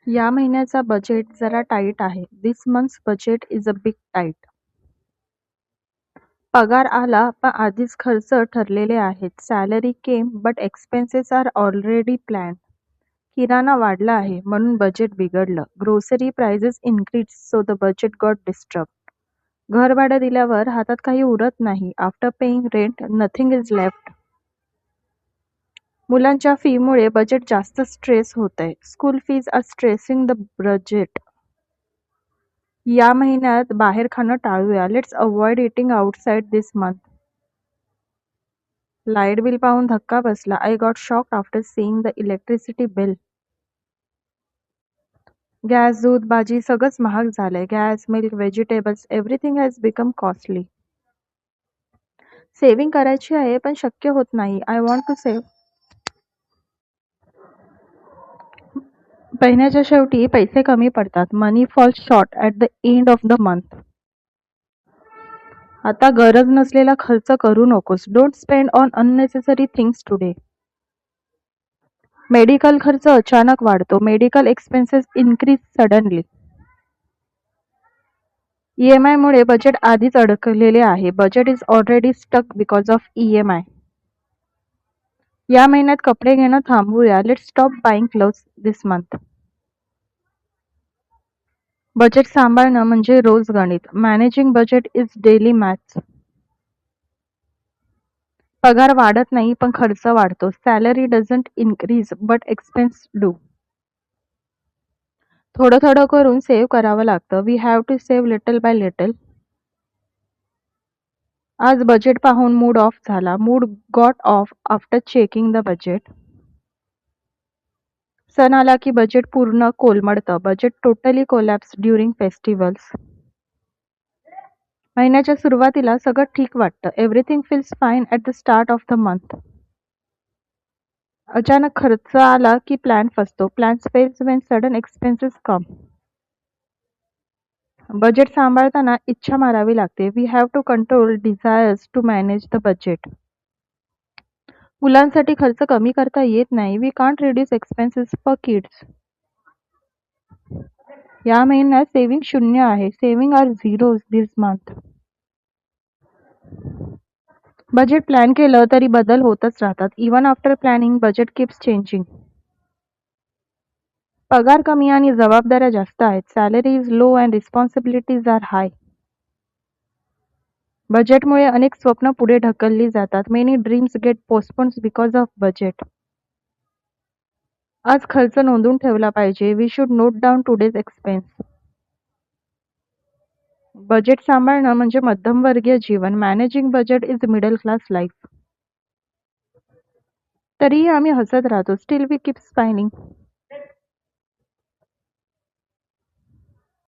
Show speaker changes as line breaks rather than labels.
या महिन्याचा बजेट जरा टाईट आहे. This month's budget is a big tight. पगार आला पण आधीच खर्च ठरलेले आहेत. Salary came but expenses are already planned. किराणा वाढला आहे म्हणून बजेट बिघडलं. Grocery prices increase so the budget got disturb. घर भाडं दिल्यावर हातात काही उरत नाही. After paying rent nothing is left. मुलांच्या फीमुळे बजेट जास्त स्ट्रेस होतंय. School fees are stressing the budget. या महिन्यात बाहेर खाणं टाळूया. Let's avoid eating outside this month. Light bill पाहून धक्का बसला. I got shocked after seeing the electricity bill. Gas, दूध, भाजी सगळंच महाग झालंय. Gas, milk, vegetables everything has become costly. Saving करायची आहे पण शक्य होत नाही. I want to save. महिन्याच्या शेवटी पैसे कमी पडतात. Money falls short at the end of the month. आता गरज नसलेला खर्च करू नकोस. Don't spend on unnecessary things today. Medical खर्च अचानक वाढतो. Medical expenses increase suddenly. EMI मुळे बजेट आधीच अडकलेले आहे. Budget is already stuck because of EMI. या महिन्यात कपडे घेणं थांबवूया. Let's stop buying clothes this month. Budget सांभाळणं म्हणजे रोज गणित. Managing budget is daily maths. पगार वाढत नाही पण खर्च वाढतो. Salary doesn't increase but expense do. थोडं थोडं करून सेव्ह करावं लागतं. We have to save little by little. आज बजेट पाहून मूड ऑफ झाला. Mood got off after checking the budget. सण आला की बजेट पूर्ण कोलमडतं. Budget totally collapse during festivals. महिन्याच्या सुरुवातीला सगळं ठीक वाटतं. Everything feels fine at the start of the month. अचानक खर्च आला की प्लॅन फसतो. Plans fails when sudden expenses come. Budget सांभाळताना इच्छा मारावी लागते. We have to control desires to manage the budget. मुलांसाठी खर्च कमी करता येत नाही. We can't reduce expenses for kids. या महिन्यात सेव्हिंग 0 आहे. Saving are zeros this month. Budget plan केलं तरी बदल होतच राहतात. Even after planning budget keeps changing. पगार कमी आणि जबाबदाऱ्या जास्त आहेत. Salary is low and responsibilities are high. बजेटमुळे अनेक स्वप्न पुढे ढकलली जातात. Many dreams get postponed because of budget. आज खर्च नोंदवून ठेवला पाहिजे. We should note down today's expense. Budget सांभाळणं म्हणजे मध्यमवर्गीय जीवन. Managing budget is middle class life. तरीही आम्ही हसत राहतो. Still we keep smiling.